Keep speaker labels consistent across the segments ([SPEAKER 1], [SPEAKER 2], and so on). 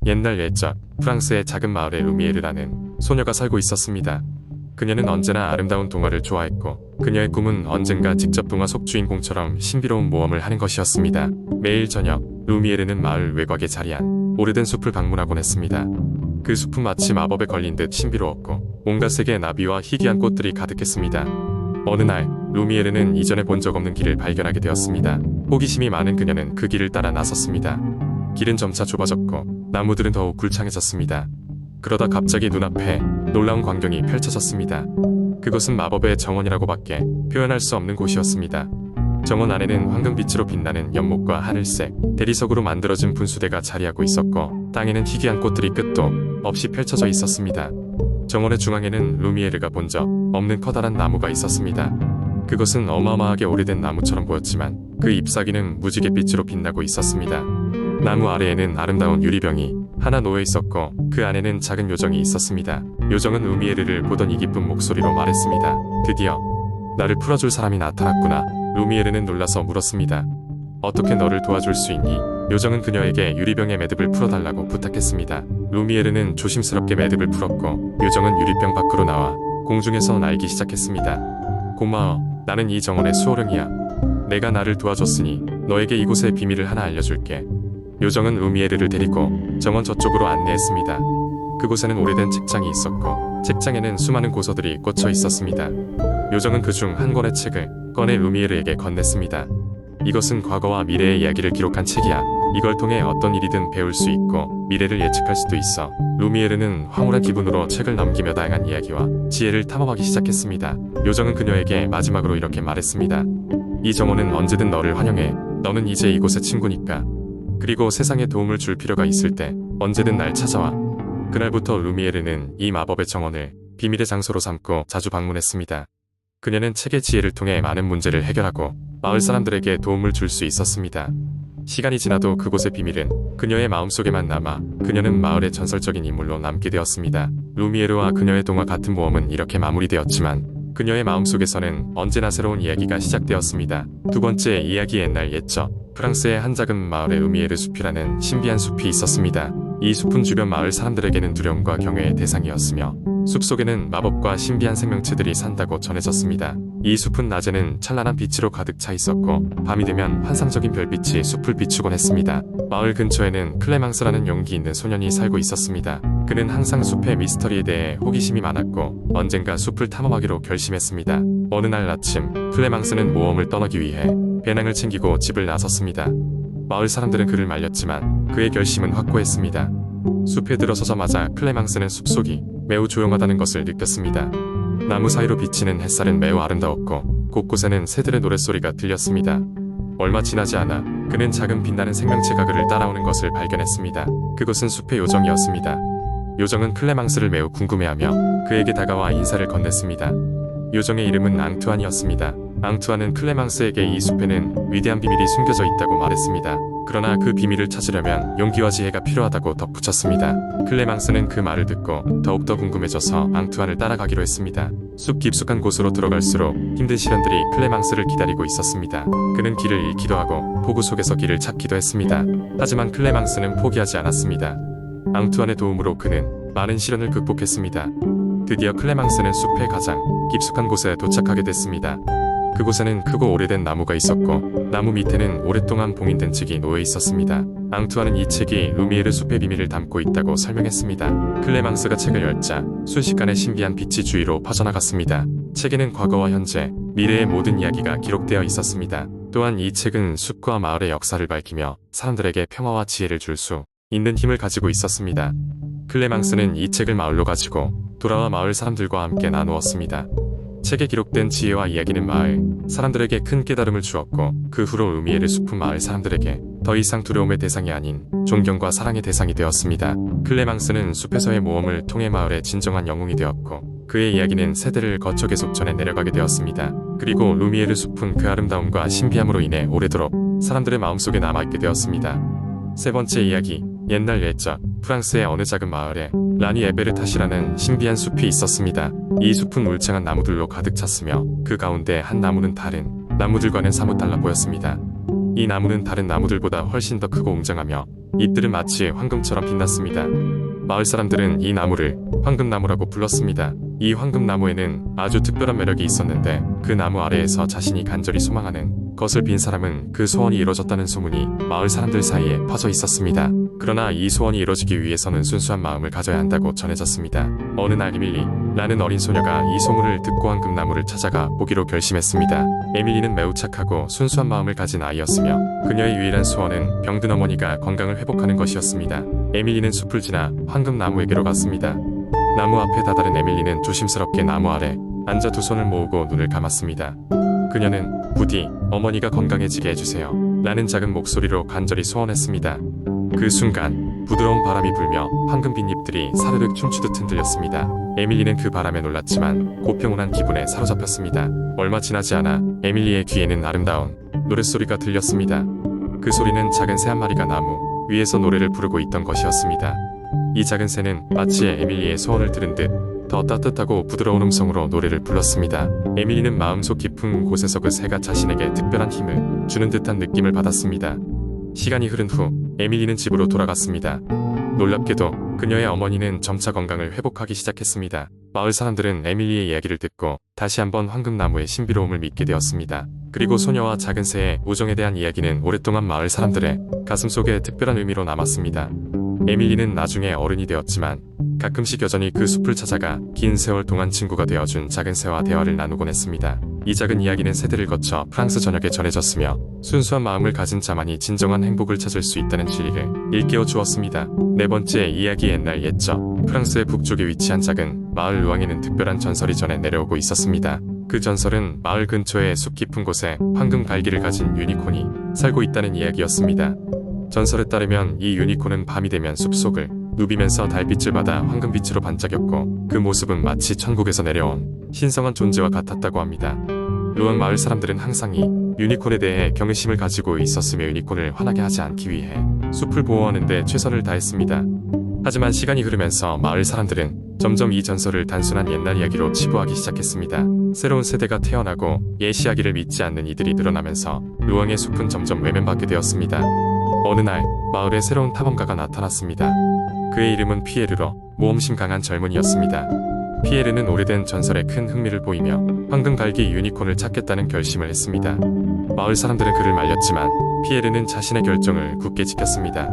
[SPEAKER 1] 옛날 옛적 프랑스의 작은 마을에 루미에르라는 소녀가 살고 있었습니다. 그녀는 언제나 아름다운 동화를 좋아했고 그녀의 꿈은 언젠가 직접 동화 속 주인공처럼 신비로운 모험을 하는 것이었습니다. 매일 저녁 루미에르는 마을 외곽에 자리한 오래된 숲을 방문하곤 했습니다. 그 숲은 마치 마법에 걸린 듯 신비로웠고 온갖 색의 나비와 희귀한 꽃들이 가득했습니다. 어느 날 루미에르는 이전에 본 적 없는 길을 발견하게 되었습니다. 호기심이 많은 그녀는 그 길을 따라 나섰습니다. 길은 점차 좁아졌고 나무들은 더욱 굴창해졌습니다. 그러다 갑자기 눈앞에 놀라운 광경이 펼쳐졌습니다. 그것은 마법의 정원이라고밖에 표현할 수 없는 곳이었습니다. 정원 안에는 황금빛으로 빛나는 연못과 하늘색, 대리석으로 만들어진 분수대가 자리하고 있었고 땅에는 희귀한 꽃들이 끝도 없이 펼쳐져 있었습니다. 정원의 중앙에는 루미에르가 본 적 없는 커다란 나무가 있었습니다. 그것은 어마어마하게 오래된 나무처럼 보였지만 그 잎사귀는 무지갯빛으로 빛나고 있었습니다. 나무 아래에는 아름다운 유리병이 하나 놓여 있었고 그 안에는 작은 요정이 있었습니다. 요정은 루미에르를 보더니 기쁜 목소리로 말했습니다. 드디어 나를 풀어줄 사람이 나타났구나. 루미에르는 놀라서 물었습니다. 어떻게 너를 도와줄 수 있니? 요정은 그녀에게 유리병의 매듭을 풀어달라고 부탁했습니다. 루미에르는 조심스럽게 매듭을 풀었고 요정은 유리병 밖으로 나와 공중에서 날기 시작했습니다. 고마워. 나는 이 정원의 수호령이야. 내가 나를 도와줬으니 너에게 이곳의 비밀을 하나 알려줄게. 요정은 루미에르를 데리고 정원 저쪽으로 안내했습니다. 그곳에는 오래된 책장이 있었고 책장에는 수많은 고서들이 꽂혀 있었습니다. 요정은 그중 한 권의 책을 꺼내 루미에르에게 건넸습니다. 이것은 과거와 미래의 이야기를 기록한 책이야. 이걸 통해 어떤 일이든 배울 수 있고 미래를 예측할 수도 있어. 루미에르는 황홀한 기분으로 책을 넘기며 다양한 이야기와 지혜를 탐험하기 시작했습니다. 요정은 그녀에게 마지막으로 이렇게 말했습니다. 이 정원은 언제든 너를 환영해. 너는 이제 이곳의 친구니까. 그리고 세상에 도움을 줄 필요가 있을 때 언제든 날 찾아와. 그날부터 루미에르는 이 마법의 정원을 비밀의 장소로 삼고 자주 방문했습니다. 그녀는 책의 지혜를 통해 많은 문제를 해결하고 마을 사람들에게 도움을 줄 수 있었습니다. 시간이 지나도 그곳의 비밀은 그녀의 마음속에만 남아 그녀는 마을의 전설적인 인물로 남게 되었습니다. 루미에르와 그녀의 동화 같은 모험은 이렇게 마무리되었지만 그녀의 마음속에서는 언제나 새로운 이야기가 시작되었습니다. 두 번째 이야기. 옛날 옛적 프랑스의 한 작은 마을에 루미에르 숲이라는 신비한 숲이 있었습니다. 이 숲은 주변 마을 사람들에게는 두려움과 경외의 대상이었으며 숲속에는 마법과 신비한 생명체들이 산다고 전해졌습니다. 이 숲은 낮에는 찬란한 빛으로 가득 차 있었고 밤이 되면 환상적인 별빛이 숲을 비추곤 했습니다. 마을 근처에는 클레망스라는 용기 있는 소년이 살고 있었습니다. 그는 항상 숲의 미스터리에 대해 호기심이 많았고 언젠가 숲을 탐험하기로 결심했습니다. 어느 날 아침 클레망스는 모험을 떠나기 위해 배낭을 챙기고 집을 나섰습니다. 마을 사람들은 그를 말렸지만 그의 결심은 확고했습니다. 숲에 들어서자마자 클레망스는 숲속이 매우 조용하다는 것을 느꼈습니다. 나무 사이로 비치는 햇살은 매우 아름다웠고 곳곳에는 새들의 노랫소리가 들렸습니다. 얼마 지나지 않아 그는 작은 빛나는 생명체 가글을 따라오는 것을 발견했습니다. 그것은 숲의 요정이었습니다. 요정은 클레망스를 매우 궁금해하며 그에게 다가와 인사를 건넸습니다. 요정의 이름은 앙투안이었습니다. 앙투안은 클레망스에게 이 숲에는 위대한 비밀이 숨겨져 있다고 말했습니다. 그러나 그 비밀을 찾으려면 용기와 지혜가 필요하다고 덧붙였습니다. 클레망스는 그 말을 듣고 더욱더 궁금해져서 앙투안을 따라가기로 했습니다. 숲 깊숙한 곳으로 들어갈수록 힘든 시련들이 클레망스를 기다리고 있었습니다. 그는 길을 잃기도 하고 폭우 속에서 길을 찾기도 했습니다. 하지만 클레망스는 포기하지 않았습니다. 앙투안의 도움으로 그는 많은 시련을 극복했습니다. 드디어 클레망스는 숲의 가장 깊숙한 곳에 도착하게 됐습니다. 그곳에는 크고 오래된 나무가 있었고 나무 밑에는 오랫동안 봉인된 책이 놓여 있었습니다. 앙투안은 이 책이 루미에르 숲의 비밀을 담고 있다고 설명했습니다. 클레망스가 책을 열자 순식간에 신비한 빛이 주위로 퍼져나갔습니다. 책에는 과거와 현재, 미래의 모든 이야기가 기록되어 있었습니다. 또한 이 책은 숲과 마을의 역사를 밝히며 사람들에게 평화와 지혜를 줄 수 있는 힘을 가지고 있었습니다. 클레망스는 이 책을 마을로 가지고 돌아와 마을 사람들과 함께 나누었습니다. 책에 기록된 지혜와 이야기는 마을 사람들에게 큰 깨달음을 주었고 그 후로 루미에르 숲은 마을 사람들에게 더 이상 두려움의 대상이 아닌 존경과 사랑의 대상이 되었습니다. 클레망스는 숲에서의 모험을 통해 마을의 진정한 영웅이 되었고 그의 이야기는 세대를 거쳐 계속 전해 내려가게 되었습니다. 그리고 루미에르 숲은 그 아름다움과 신비함으로 인해 오래도록 사람들의 마음속에 남아있게 되었습니다. 세 번째 이야기. 옛날 옛적 프랑스의 어느 작은 마을에 라니 에베르탓이라는 신비한 숲이 있었습니다. 이 숲은 울창한 나무들로 가득 찼으며 그 가운데 한 나무는 다른 나무들과는 사뭇 달라 보였습니다. 이 나무는 다른 나무들보다 훨씬 더 크고 웅장하며 잎들은 마치 황금처럼 빛났습니다. 마을 사람들은 이 나무를 황금나무라고 불렀습니다. 이 황금나무에는 아주 특별한 매력이 있었는데 그 나무 아래에서 자신이 간절히 소망하는 것을 빈 사람은 그 소원이 이루어졌다는 소문이 마을 사람들 사이에 퍼져 있었습니다. 그러나 이 소원이 이루어지기 위해서는 순수한 마음을 가져야 한다고 전해졌습니다. 어느 날 에밀리라는 어린 소녀가 이 소문을 듣고 황금나무를 찾아가 보기로 결심했습니다. 에밀리는 매우 착하고 순수한 마음을 가진 아이였으며 그녀의 유일한 소원은 병든 어머니가 건강을 회복하는 것이었습니다. 에밀리는 숲을 지나 황금나무에게로 갔습니다. 나무 앞에 다다른 에밀리는 조심스럽게 나무 아래 앉아 두 손을 모으고 눈을 감았습니다. 그녀는 부디 어머니가 건강해지게 해주세요 라는 작은 목소리로 간절히 소원했습니다. 그 순간 부드러운 바람이 불며 황금빛 잎들이 사르륵 춤추듯 흔들렸습니다. 에밀리는 그 바람에 놀랐지만 고평온한 기분에 사로잡혔습니다. 얼마 지나지 않아 에밀리의 귀에는 아름다운 노랫소리가 들렸습니다. 그 소리는 작은 새 한 마리가 나무 위에서 노래를 부르고 있던 것이었습니다. 이 작은 새는 마치 에밀리의 소원을 들은 듯 더 따뜻하고 부드러운 음성으로 노래를 불렀습니다. 에밀리는 마음속 깊은 곳에서 그 새가 자신에게 특별한 힘을 주는 듯한 느낌을 받았습니다. 시간이 흐른 후 에밀리는 집으로 돌아갔습니다. 놀랍게도 그녀의 어머니는 점차 건강을 회복하기 시작했습니다. 마을 사람들은 에밀리의 이야기를 듣고 다시 한번 황금나무의 신비로움을 믿게 되었습니다. 그리고 소녀와 작은 새의 우정에 대한 이야기는 오랫동안 마을 사람들의 가슴속에 특별한 의미로 남았습니다. 에밀리는 나중에 어른이 되었지만 가끔씩 여전히 그 숲을 찾아가 긴 세월 동안 친구가 되어준 작은 새와 대화를 나누곤 했습니다. 이 작은 이야기는 세대를 거쳐 프랑스 전역에 전해졌으며 순수한 마음을 가진 자만이 진정한 행복을 찾을 수 있다는 진리를 일깨워 주었습니다. 네 번째 이야기. 옛날 옛적 프랑스의 북쪽에 위치한 작은 마을 루앙에는 특별한 전설이 전해 내려오고 있었습니다. 그 전설은 마을 근처의 숲 깊은 곳에 황금 갈기를 가진 유니콘이 살고 있다는 이야기였습니다. 전설에 따르면 이 유니콘은 밤이 되면 숲속을 누비면서 달빛을 받아 황금빛으로 반짝였고 그 모습은 마치 천국에서 내려온 신성한 존재와 같았다고 합니다. 루앙 마을 사람들은 항상 이 유니콘에 대해 경외심을 가지고 있었으며 유니콘을 화나게 하지 않기 위해 숲을 보호하는 데 최선을 다했습니다. 하지만 시간이 흐르면서 마을 사람들은 점점 이 전설을 단순한 옛날 이야기로 치부하기 시작했습니다. 새로운 세대가 태어나고 옛 이야기를 믿지 않는 이들이 늘어나면서 루앙의 숲은 점점 외면받게 되었습니다. 어느 날 마을에 새로운 탐험가가 나타났습니다. 그의 이름은 피에르로 모험심 강한 젊은이였습니다. 피에르는 오래된 전설에 큰 흥미를 보이며 황금갈기 유니콘을 찾겠다는 결심을 했습니다. 마을 사람들은 그를 말렸지만 피에르는 자신의 결정을 굳게 지켰습니다.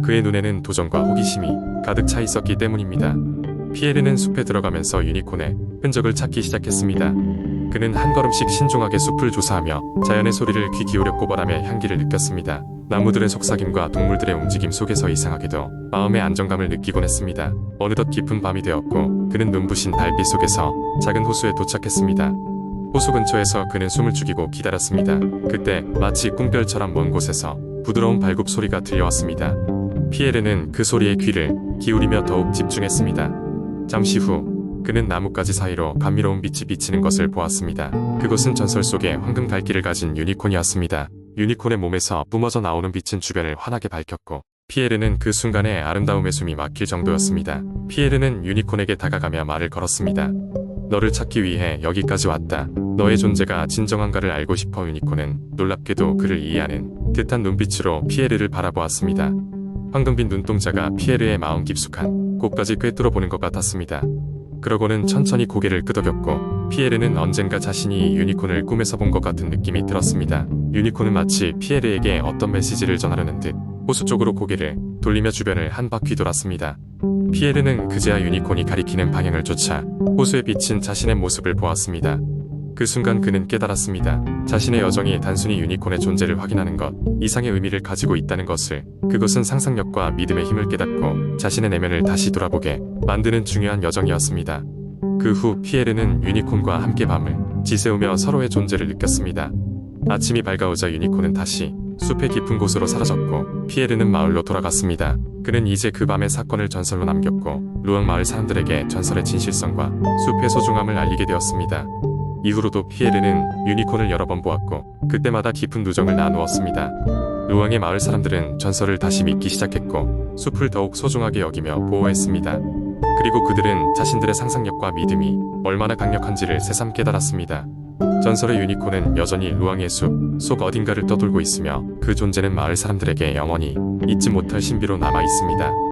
[SPEAKER 1] 그의 눈에는 도전과 호기심이 가득 차 있었기 때문입니다. 피에르는 숲에 들어가면서 유니콘의 흔적을 찾기 시작했습니다. 그는 한 걸음씩 신중하게 숲을 조사하며 자연의 소리를 귀 기울였고 바람의 향기를 느꼈습니다. 나무들의 속삭임과 동물들의 움직임 속에서 이상하게도 마음의 안정감을 느끼곤 했습니다. 어느덧 깊은 밤이 되었고 그는 눈부신 달빛 속에서 작은 호수에 도착했습니다. 호수 근처에서 그는 숨을 죽이고 기다렸습니다. 그때 마치 꿈결처럼 먼 곳에서 부드러운 발굽 소리가 들려왔습니다. 피에르는 그 소리에 귀를 기울이며 더욱 집중했습니다. 잠시 후 그는 나뭇가지 사이로 감미로운 빛이 비치는 것을 보았습니다. 그것은 전설 속의 황금갈기를 가진 유니콘이었습니다. 유니콘의 몸에서 뿜어져 나오는 빛은 주변을 환하게 밝혔고 피에르는 그 순간에 아름다움에 숨이 막힐 정도였습니다. 피에르는 유니콘에게 다가가며 말을 걸었습니다. 너를 찾기 위해 여기까지 왔다. 너의 존재가 진정한가를 알고 싶어. 유니콘은 놀랍게도 그를 이해하는 듯한 눈빛으로 피에르를 바라보았습니다. 황금빛 눈동자가 피에르의 마음 깊숙한 곳까지 꿰뚫어 보는 것 같았습니다. 그러고는 천천히 고개를 끄덕였고 피에르는 언젠가 자신이 유니콘을 꿈에서 본 것 같은 느낌이 들었습니다. 유니콘은 마치 피에르에게 어떤 메시지를 전하려는 듯 호수 쪽으로 고개를 돌리며 주변을 한 바퀴 돌았습니다. 피에르는 그제야 유니콘이 가리키는 방향을 쫓아 호수에 비친 자신의 모습을 보았습니다. 그 순간 그는 깨달았습니다. 자신의 여정이 단순히 유니콘의 존재를 확인하는 것 이상의 의미를 가지고 있다는 것을. 그것은 상상력과 믿음의 힘을 깨닫고 자신의 내면을 다시 돌아보게 만드는 중요한 여정이었습니다. 그 후 피에르는 유니콘과 함께 밤을 지새우며 서로의 존재를 느꼈습니다. 아침이 밝아오자 유니콘은 다시 숲의 깊은 곳으로 사라졌고 피에르는 마을로 돌아갔습니다. 그는 이제 그 밤의 사건을 전설로 남겼고 루앙 마을 사람들에게 전설의 진실성과 숲의 소중함을 알리게 되었습니다. 이후로도 피에르는 유니콘을 여러 번 보았고 그때마다 깊은 누정을 나누었습니다. 루앙의 마을 사람들은 전설을 다시 믿기 시작했고 숲을 더욱 소중하게 여기며 보호했습니다. 그리고 그들은 자신들의 상상력과 믿음이 얼마나 강력한지를 새삼 깨달았습니다. 전설의 유니콘은 여전히 루앙의 숲 속 어딘가를 떠돌고 있으며 그 존재는 마을 사람들에게 영원히 잊지 못할 신비로 남아 있습니다.